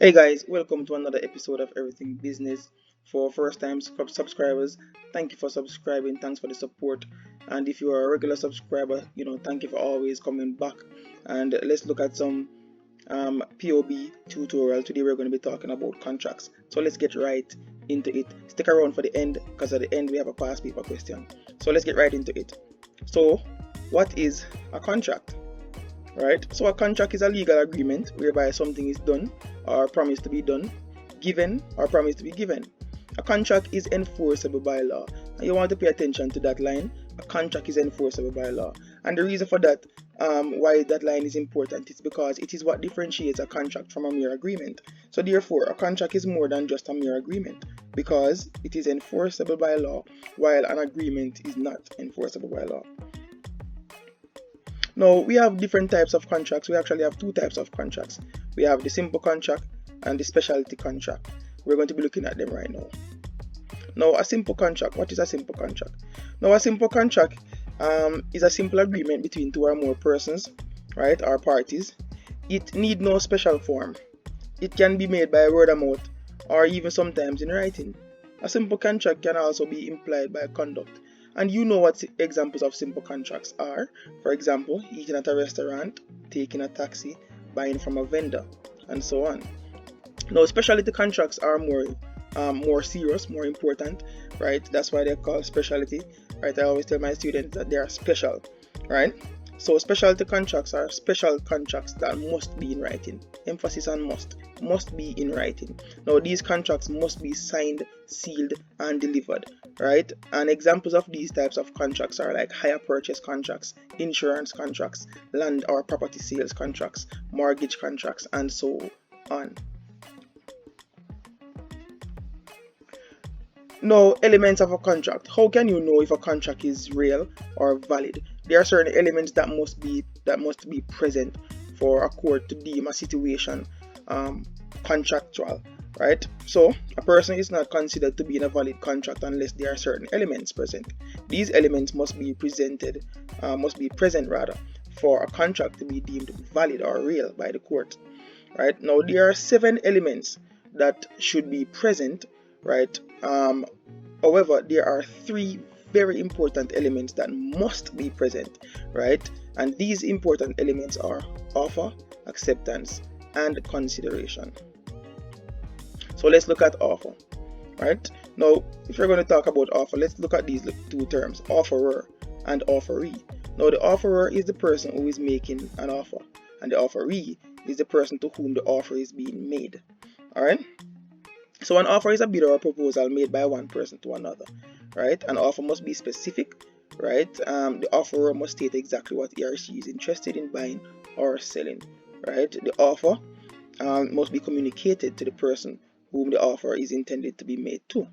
Hey guys, welcome to another episode of Everything Business. For first time subscribers, thank you for subscribing, thanks for the support. And if you are a regular subscriber, thank you for always coming back. And let's look at some POB tutorial. Today we're going to be talking about contracts. So let's get right into it. Stick around for the end, because at the end we have a past paper question. So let's get right into it. So what is a contract? Right, so a contract is a legal agreement whereby something is done or promised to be done, given or promised to be given. A contract is enforceable by law, and you want to pay attention to that line. A contract is enforceable by law, and the reason for that, why that line is important, is because it is what differentiates a contract from a mere agreement. So therefore, a contract is more than just a mere agreement, because it is enforceable by law, while an agreement is not enforceable by law. Now, we have different types of contracts. We actually have two types of contracts. We have the simple contract and the specialty contract. We're going to be looking at them right now. Now, a simple contract. What is a simple contract? Now, a simple contract is a simple agreement between two or more persons, right, or parties. It need no special form. It can be made by word of mouth or even sometimes in writing. A simple contract can also be implied by conduct. And you know what examples of simple contracts are. For example, eating at a restaurant, taking a taxi, buying from a vendor, and so on. Now, specialty contracts are more serious, more important, right? That's why they're called specialty, right? I always tell my students that they are special, right? So specialty contracts are special contracts that must be in writing. Emphasis on must be in writing. Now, these contracts must be signed, sealed, and delivered, right? And examples of these types of contracts are like hire purchase contracts, insurance contracts, land or property sales contracts, mortgage contracts, and so on. Now, elements of a contract. How can you know if a contract is real or valid? There are certain elements that must be present for a court to deem a situation contractual, right? So a person is not considered to be in a valid contract unless there are certain elements present. These elements must be present for a contract to be deemed valid or real by the court, right? Now, there are 7 elements that should be present, right? However, there are 3 very important elements that must be present, right? And these important elements are offer, acceptance, and consideration. So let's look at offer, right? Now, if you're going to talk about offer, let's look at these 2 terms, offerer and offeree. Now, the offerer is the person who is making an offer, and the offeree is the person to whom the offer is being made. All right? So an offer is a bid or a proposal made by one person to another, right? An offer must be specific, right? The offerer must state exactly what he or she is interested in buying or selling, right? The offer must be communicated to the person whom the offer is intended to be made to,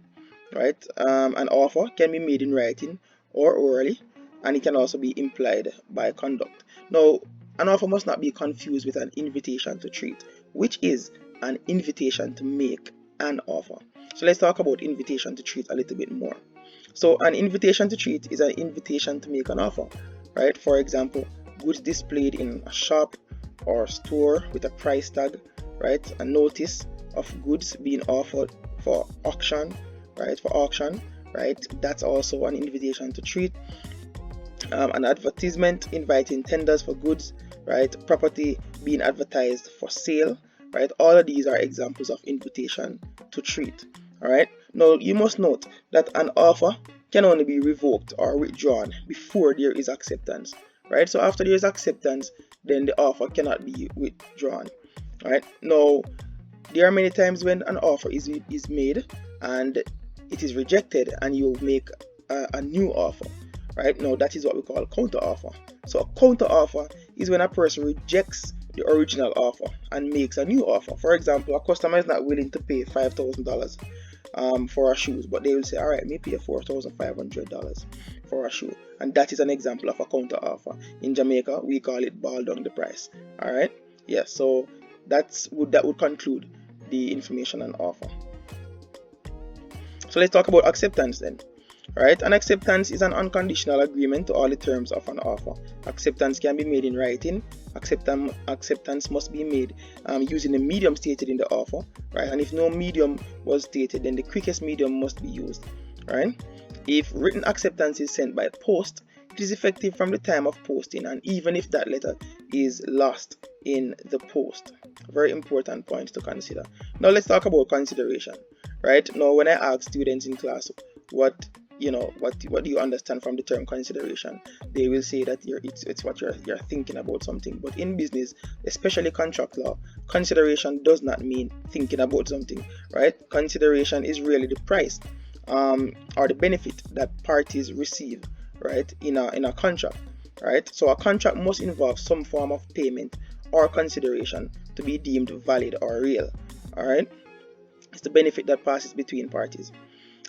right? An offer can be made in writing or orally, and it can also be implied by conduct. Now, an offer must not be confused with an invitation to treat, which is an invitation to make an offer. So let's talk about invitation to treat a little bit more. So an invitation to treat is an invitation to make an offer, right? For example, goods displayed in a shop or store with a price tag, right? A notice of goods being offered for auction, right? That's also an invitation to treat. An advertisement inviting tenders for goods, right? Property being advertised for sale, right? All of these are examples of invitation to treat. All right. Now, you must note that an offer can only be revoked or withdrawn before there is acceptance, right? So after there is acceptance, then the offer cannot be withdrawn. All right. Now, there are many times when an offer is made and it is rejected, and you make a new offer, right? Now, that is what we call counter offer. So a counter offer is when a person rejects the original offer and makes a new offer. For example, a customer is not willing to pay $5,000 for our shoes, but they will say, all right, me pay $4,500 for a shoe. And that is an example of a counter offer. In Jamaica, we call it ball down the price. All right. Yeah. So that would conclude the information on offer. So let's talk about acceptance then. Right? An acceptance is an unconditional agreement to all the terms of an offer. Acceptance can be made in writing. Acceptance must be made using the medium stated in the offer, right? And if no medium was stated, then the quickest medium must be used, right? If written acceptance is sent by post, it is effective from the time of posting, and even if that letter is lost in the post. Very important point to consider. Now let's talk about consideration, right? Now when I ask students in class what do you understand from the term consideration, they will say that it's what you're thinking about something. But in business, especially contract law, consideration does not mean thinking about something, right? Consideration is really the price or the benefit that parties receive, right, in a contract, right? So a contract must involve some form of payment or consideration to be deemed valid or real. All right, it's the benefit that passes between parties.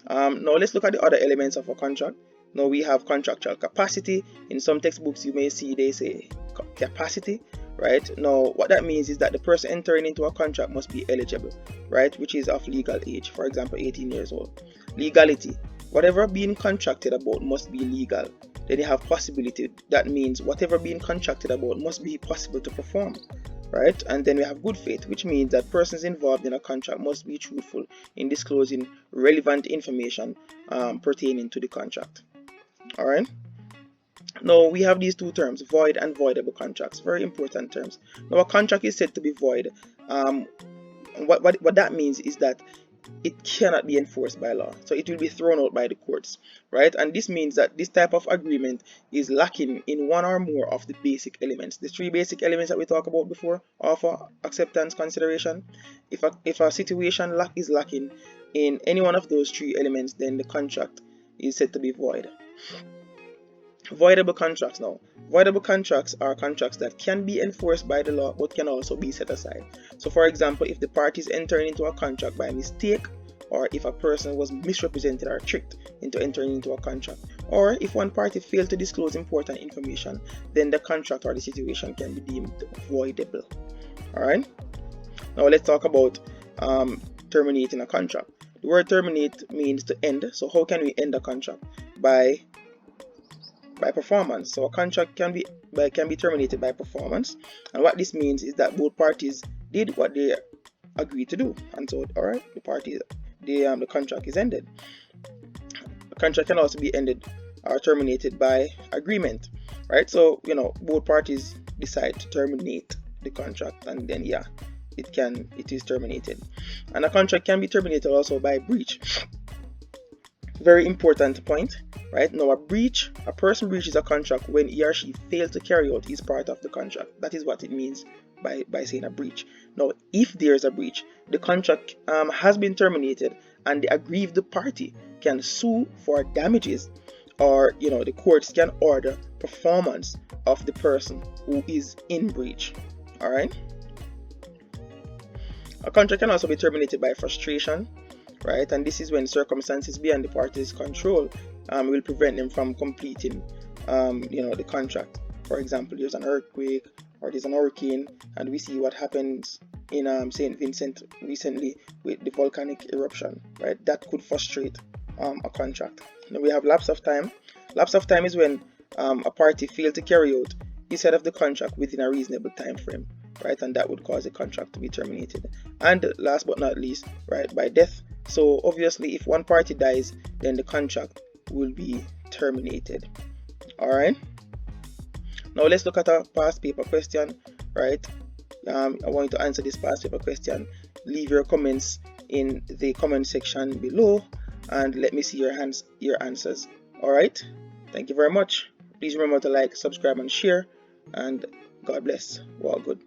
Now let's look at the other elements of a contract. Now we have contractual capacity. In some textbooks you may see they say capacity, right? Now what that means is that the person entering into a contract must be eligible, right, which is of legal age, for example 18 years old. Legality, whatever being contracted about must be legal. Then you have possibility, that means whatever being contracted about must be possible to perform, right? And then we have good faith, which means that persons involved in a contract must be truthful in disclosing relevant information pertaining to the contract. All right. Now we have these two terms, void and voidable contracts, very important terms. Now a contract is said to be void. What that means is that it cannot be enforced by law, so it will be thrown out by the courts, right? And this means that this type of agreement is lacking in one or more of the basic elements, the three basic elements that we talked about before: offer, acceptance, consideration. If a situation is lacking in any one of those three elements, then the contract is said to be void. Voidable contracts. Now, voidable contracts are contracts that can be enforced by the law but can also be set aside. So for example, if the parties enter into a contract by mistake, or if a person was misrepresented or tricked into entering into a contract, or if one party failed to disclose important information, then the contract or the situation can be deemed voidable. Alright, now let's talk about terminating a contract. The word terminate means to end. So how can we end a contract? By performance. So a contract can be terminated by performance, and what this means is that both parties did what they agreed to do, and so alright, the contract is ended. The contract can also be ended or terminated by agreement, right? So both parties decide to terminate the contract, and then it is terminated. And a contract can be terminated also by breach. Very important point, right? Now a person breaches a contract when he or she fails to carry out his part of the contract. That is what it means by saying a breach. Now if there is a breach, the contract has been terminated, and the aggrieved party can sue for damages, or the courts can order performance of the person who is in breach. All right. A contract can also be terminated by frustration, right? And this is when circumstances beyond the parties' control will prevent them from completing the contract. For example, there's an earthquake or there's an hurricane, and we see what happens in St. Vincent recently with the volcanic eruption, right? That could frustrate a contract. Now we have lapse of time. Lapse of time is when a party failed to carry out his side of the contract within a reasonable time frame, right? And that would cause the contract to be terminated. And last but not least, right, by death. So obviously if one party dies, then the contract will be terminated. All right. Now let's look at a past paper question, right? I want you to answer this past paper question. Leave your comments in the comment section below and let me see your answers. All right. Thank you very much. Please remember to like, subscribe, and share. And God bless. We're all good.